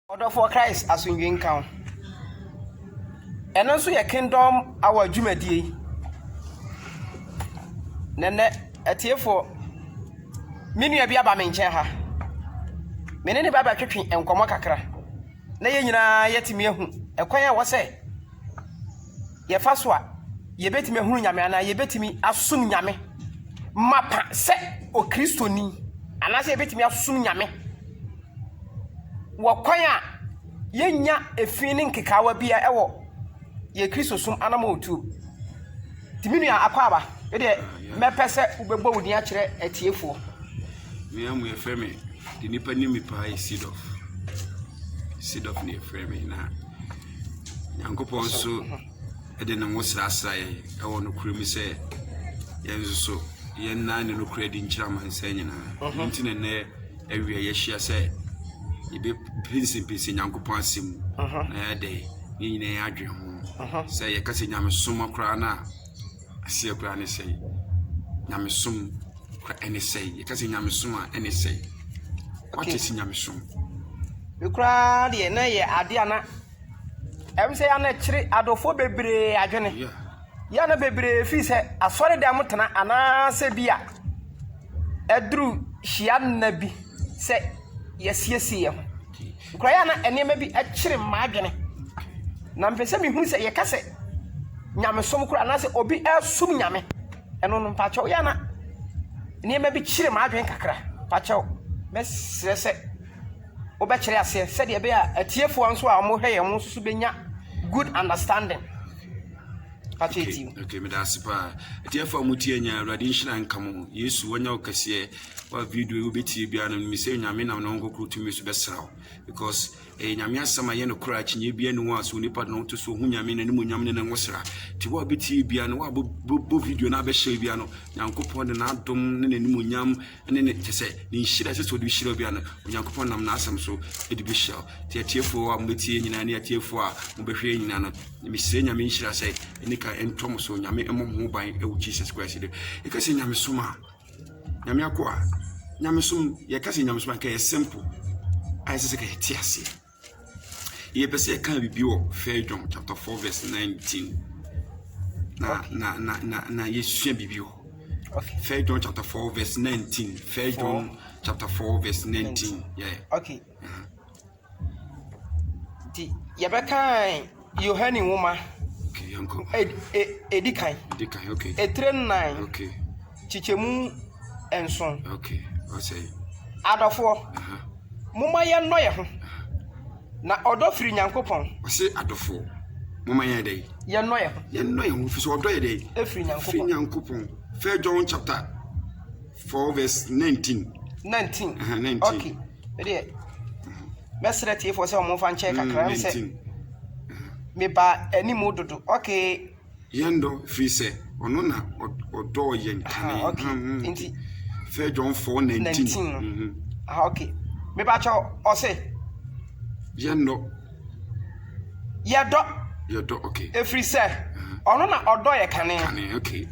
Order for Christ as we encounter. And also your kingdom our Jumadi. Nene a for many a biaba menchaha. Many baba tripping and comakakra. Nayana yet me a choir was say. Ye first one, ye bet me hunyamana, ye bet me as soon yame. Mapa set o Christo ni, and as ye bet me as soon yame. Wakwaya yenya efinin kekawa bia ewo ye Kristo sum anamo tu timinu ya akwaba e de mepese ubegbo wudi a kire atiefo me am we frame the nipa ni me pa seed of ne frame na yankopon so e de ne wosrasra ye ewo no kuremi se yenzo so yen na ne no kuredi nkyira man se nyina ntine ne ewie ye hia se ibe prince nyankopon asem na ya de nyine ya adwe ho say ye kase nyamesom akra na ase akra ne say nyamesom akra ene say ye kase nyamesom a ene say what is nyamesom ukra de na ye ade ana em say ana kire adofo bebre adwene ya na bebre fi say asore da mutana ana se bia edru hia na bi say yesiesie ho kraya na enema bi akire maadwene na mpese mi hu se ye kase nyamesom kura na se obi asum nyame eno no mpacho ya na enema bi kire maadwene kakra pacho mesre se obekire ase se de be a atiefo anso a mo hwe ye mo susu benya good understanding okay me da sipa atiefo amutie nya awrade nhira nkamo yesu wonya okase wa video obeti bia na mi se nyame na no ngokru tumi so besraw because nyame asama ye no kura chinye bia no aso nipa no to so hu nyame na ni nyame na ngosra ti wa obeti bia no wa bo video na be share bia no nyankopon de na adom ne ni nyam ne ne tese ni nhira se so de hira bia no nyankopon nam na asam so e de be share ti atiefo a mbeti nyina ne atiefo a mbehwe nyina no mi se nyame nhira se ni ka entom so nyame emom ban e wo Jesus Christ de e ka se nyame soma nyame akwa nyame som ye ka se nyame soma ka simple ai se ka tiase ye pese ka bibi wo First John chapter 4 verse 19 na yesu bibi wo okay First John chapter 4 verse 19 First John chapter 4 verse 19 yeah okay di yebeka Yohani woma okay yanko edikan okay etren 9 okay chichemu enson okay I say adofo muma ye no ye ho na odo firi nyankopon I say adofo muma ye dey ye no ye ho fi so odo ye dey efiri nyankopon First John chapter 4 verse 19 okay ede mesre tie for se o mo fa nche kakra se me ba animu dodo okay yendo fi se ono na odo ye nkane okay inti First John 4:19 okay me ba cho o se yendo yedo okay efri se ono na odo ye kane okay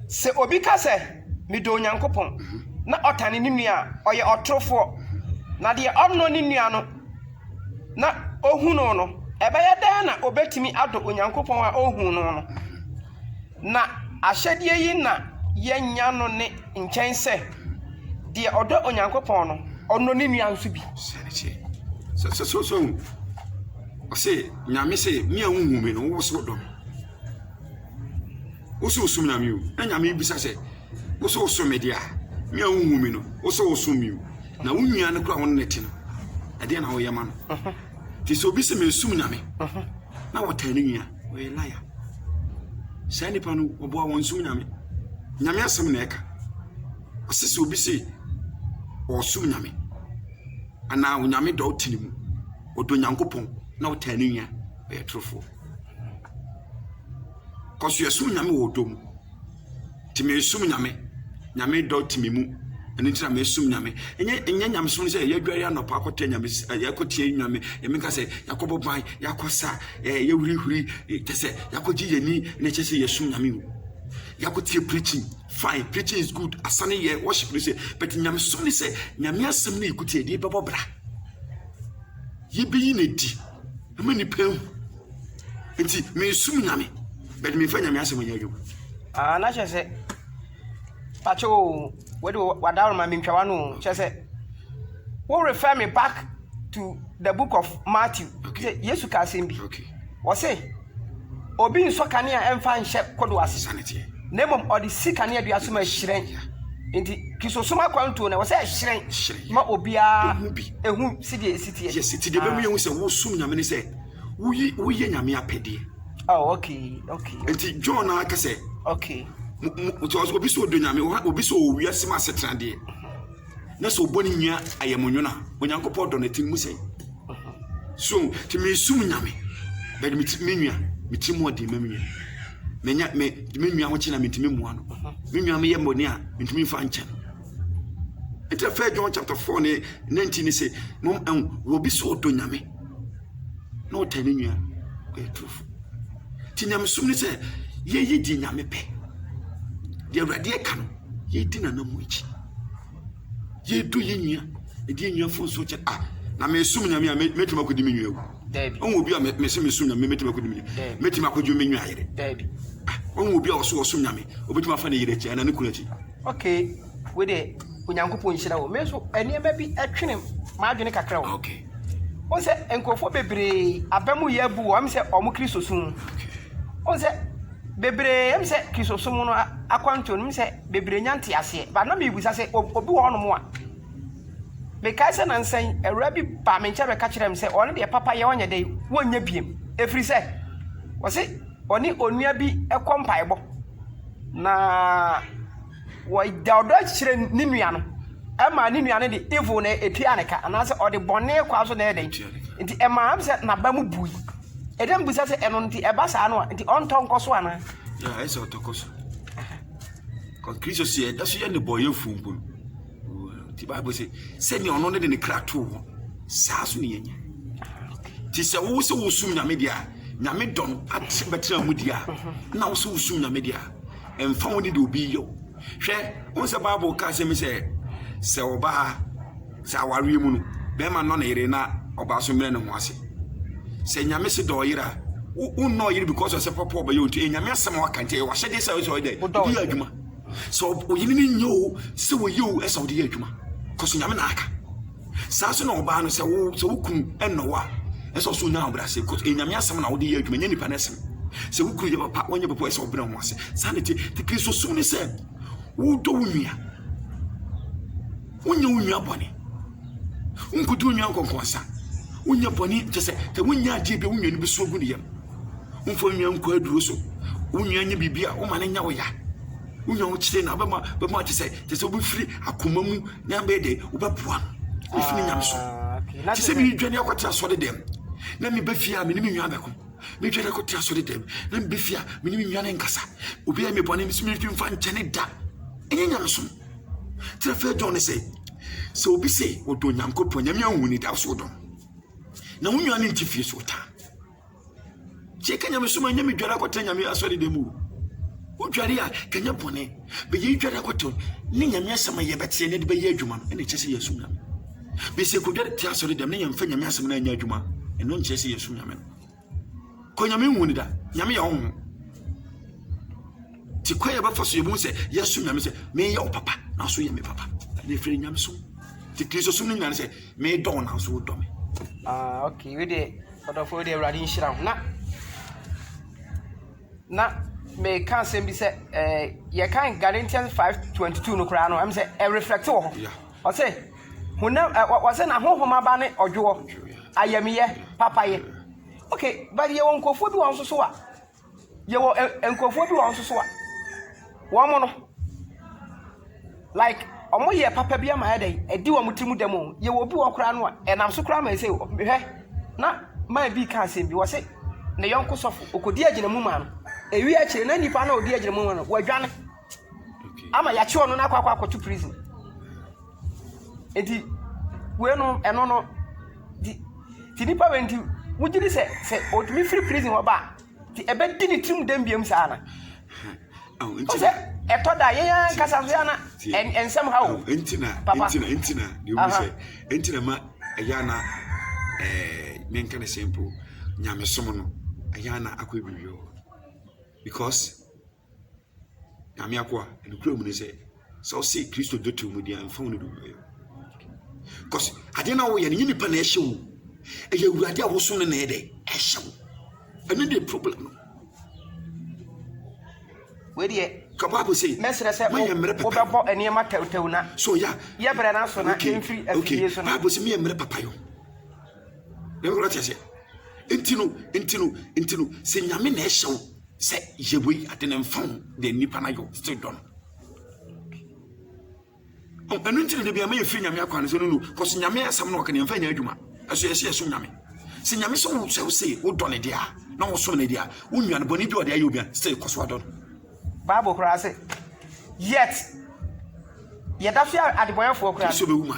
se obi ka se me do nyankopon na otane ni nua oye otrofo na de ono ni nua no na ohunu no ebeye dan na obetimi ado onyankopon a ohunu no na ahyedie yi na yenya no ne nkyɛn sɛ de odo onyankopon no ono ni nua nso bi so o se nyame se mi anhu me no wo so do wo so sum na mi o na nyame bisa se wo so sum me dia mi anhu me no wo so sum mi na wo nua no kura won neti no ade na wo yema no ti so bi se me sum nyame na wo tani nua wo ye liar sani panu obo a won sum nyame asem na eka osisi obi se o sum nyame ana wo nyame do tinimu odo nyankopon na wo tani nua e trofo koso yesum nyame wo dom ti me sum nyame do timimu eni tira me sum nyame enye nyame sum se ye dware anopa akote nyame yakotie nyame emeka se yakobo ban yakosa ye huri tese yakoji yeni ne chese ye sum nyame yakotie preaching fine preaching is good asane ye worship ni se but nyame sum ni se nyame asem na ikutie de bebobra Yibi ne di. Many pen. Enti me sum nyame. But me fa nyame asem nya adwuma. Ah na che se. Pacho we do wadawo ma me ntwa no che se. Will refer me back to the book of Matthew. Okay. Yesu ka asem bi. Okay. Wo say obi nso kanea emfa nhye kodo ase. Sanity. Nemom odi sikane aduaso ma hyiren. Enti kisosoma kwanto na wo say hyiren. Ma obia ehu sidie sitie. Yes, sitie be mu yehu se wo sum nyame ne se wo ye nyame apede. Oh, okay. Enti John aka se okay. Obi so do nyame obi so owiase ma setrande. Na so boni nya ayemonwona onyankopɔ do na tim mu sei. So ti me sum nyame. Be me nua mitimu odi mamia. Menya me nua ho china mitimi mua no. Me nua me ye mboni a mitimi fa nche. Enter 1 John chapter 4 ne 19 say no obi so do nyame. No tani nua e truth. Ti nyame sum ni say ye di nyame pe. De awrade e ka no ye di na namu echi. Ye do ye nua e di nua fo so che na me sum nyame a metuma kodi me nua. Dabi. On obi a me se me sum nyame metuma kodi me. Metuma kodi me nua ayere. Dabi. On obi a so sum nyame obetuma fa na yere chi ana ne kuna chi. Okay, we de onyankopon nhira wo. Me so eniema bi atwene ma adwene kakra wo. Okay. On se enkofo bebre abamu ye bu wo am se omo Kristo sum. On se bebre am se Kristo sum no akwanto no se bebre nyante ase. Ba na me busa se obi wo no mo a. Me kai se nansan awura bi ba me nche be ka kire me se ono de papa ye onye de wonya biem. Efri se wo se oni onua bi ekompaibo na wo dawdo kire ni nua no ema ni nua no de evil na etua ne ka anase ode bone kwa so na eden nti ema am se na ba mu bui edem busa se eno nti eba sa no nti onton koso ana ya ese otokoso kon Kristo sie da so ye ne boye funpun ti Bible se ni ono ne de ne krato sa so ne yenya ti se wo se wo sum nyame dia nyame don ati betra mu dia na wo se wo sum nyame dia emfa woni de obi yo hwe won se Bible ka se me se oba sa wari mu no be ma no na yire na oba so mre ne ho ase se nyame se do yira wo no yire because of se papa oba yo nti nyame asem wa kante wa hyede se so de di adwuma so oyini ni nyo se wo yo esa wo de adwuma koso nyame na aka sa so na oba no se wo kun enowa eso so na obrase koso nyame asem na wo de adwuma nya nipa na asem se wo kun ye papa wonye papa esa obra ho ase sanity the Kristo sum ni se wo do wunua wonya wunua bone unkudu wunua konkonsa wonya bone tese te wonya ade be wunua ni bi so gu ne yam unfo nwua nko aduro so wonya nya bibia wo ma ne nya wo ya wonya wo kire na be ma tese obi firi akoma mu nya be de wo beboa ifini nyam so tese bi dwane akwata so de dem na me ba fia me ni nwua beko me dwane akwata so de dem na me ba fia me ni nwua ne nkasa obi a me bone me smiri mfa nkyene da enye nyam so Trefe John say so obi say odo nyankopon nyame anwuni da so do na wunwa ne ntifie so ta je kanya me suma nyame dwara kwata nyame asori demu o dware a kanya bone be ye dwara kwato ne nyame asama ye betie ne de be ye adwuma no ene kyese yesu nyame be se ko dware ti asori dem ne nyamfa nyame asama na anya adwuma eno nkyese yesu nyame ko nyame nwuni da nyame ya ho ti kwaya ba faso ye mu se yesu nyame se me ye o papa na so ye me papa ne fere nyame so ti Kristo so no nyane se me don na so do me okay we dey odofo dey awrade nhira na me kan sem bi se ye kan Galatians 5:22 no kra no am se e reflect wo o se hunam o se na honhoma ba ne odwo ayamiye papa ye okay but ye won kofo bi won so a ye wo enkofo bi won so a wo mo no like omo ye papa bia ma yedai edi wo mutimu demo ye wo bi wo kra no a enam so kra ma say hwe na ma bi ka asem bi wo say ne yonko sofo okodi agina mu ma no ewi a kire na nipa na odi agina mu ma no wadwane ama ya che ono na akwa to prison enti we no eno no ti nipa wenti wujiri se otumi free prison wo ba ti ebe di ni trim dem biam sa na enti etoda ye kasa so ya na ensem ha o entina de mu se entina ma ya na men kind of simple nyame som no ayana akwa bibiyo because nyame akwa and kura mu ne say so say Kristo dotu mu dia mfa no do because ade na wo ye ne nipa na ehye wo eye urade a wo so ne na ede ehye wo ene dey problem no we dey Kababo say mesre se obebo eniema tewtew na so ya ye bre na so na emfiri afie so na Bible say me emre papa yo ne ko rati say intino se nyame na ehyew se yeboi ade ne mfam de nipa na yo still don anu intino de bia me yefiri nyame akwa ne so no cause nyame asam no ka ne mfa nya adwuma aso yeso nyame se nyame so se say wo don de a na wo so ne de a wo nwan boni bi o de ayo bia still cause wa don Bible kura say yet yedaso adeboyefo kura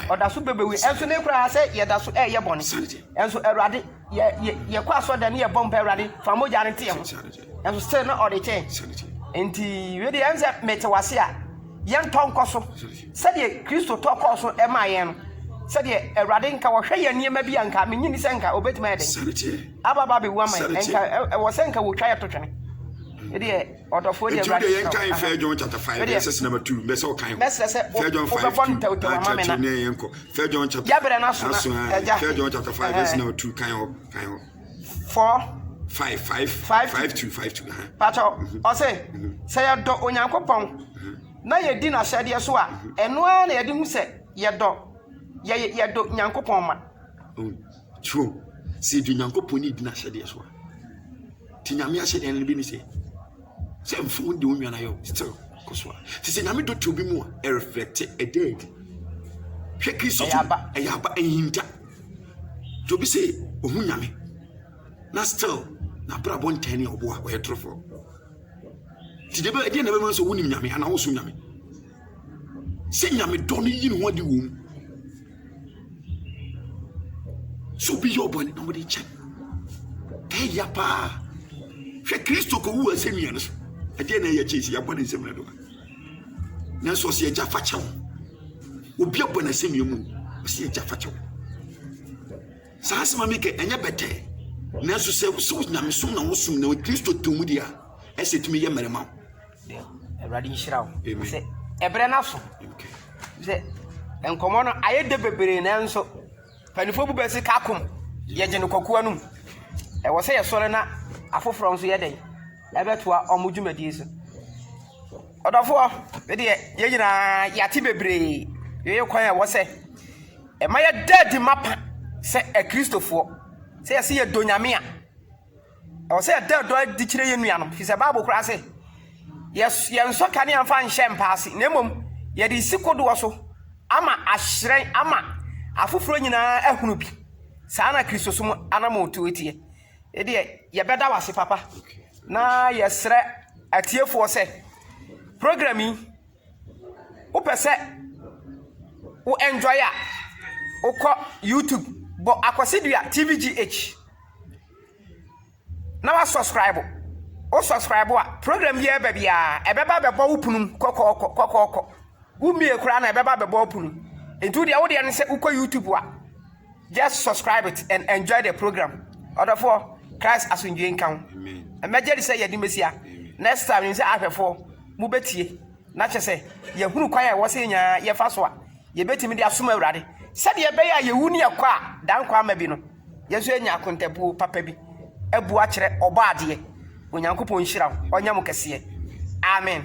odaso bebewi enso ne kura say yedaso ye boni enso erade ye kwa so da ne ye bompa erade famoja ne te ho enso still na ode che enti we de ense metewase a ye ntonkoso se de Kristo tokoso e ma ye no se de erade nka wo hwe ye niema bi anka menyini se nka obetima ye den ababa be wa man enka wo se nka wo twa ye totwene ede odofo de erade ye nka in 1 John chapter 5 verse number 2 be se o kan 1 John 5 ne yenko 1 John chapter ya bere na so 1 John chapter 5 verse number 2 kan 4 5 pato o se ya do onyankopon na ye di na hyade so a eno a na ye di hu se ye do nyankopon ma true se du nyankopon ni di na hyade so ti nyame ahyade en bi ni se mfu de onwa na yo still koswa se nyame do to bi mu a reflect a dead hwe Kristo ayaba ehinta to bi se ohu nyame na still na bra bon tani obo a we trofo ti de ba de na be so wunim nyame ana wo so nyame se nyame do no yi no wadi wo so bi yo bon na mo de check ya pa hwe Kristo ko wu asemi no ade na ye chesi ya bone nsem na do na so se ja fa chew obi abona asemi mu se ja fa chew sa asema mi ke enye bete na so se so nyame som na wo som na Kristo tomu dia esetumi ye merema erade nhirawo se ebre na so se enkomo no ayede bebere na nso panifo bu besi kakom ye gene kokoa num e wo se ye sore na afoforo nso ye den ebetoa omudwumadi so odofo we de ye nyina yate bebere ye kwan e wo se e ma ye dead mapa se e Kristofo se ye se ye donyame a e wo se ye dead do di kire ye nuanom fi se Bible kura se yes ye nso kane amfa nhye mpaase na mom ye de sikodo so ama ahyren ama afoforo nyina ahunu bi saa na Kristo so anamoto etie e de ye beda wase papa na yesre atiefo se programming wo pese wo enjoy a wo ko YouTube bo akosidua TVGH na wa subscribe o subscribe a program ye ba bia ebeba bebo wo punum kokoko wo mie kura na ebeba bebo wo punum entu dia wo de ne se wo ko YouTube a just subscribe it and enjoy the program otherefore Christ asunjwe nkan emejeri say yedi mesia next time nse ahwefo mu betie na chese ye hunu kwan ya wo se nya ye fa so a ye betimi dia soma awurade sade ye be ya ye wuni yakwa a dan kwa ma bi no ye so nya akontabu papa bi abu a kire oba ade onyankopon hira onyam kese amen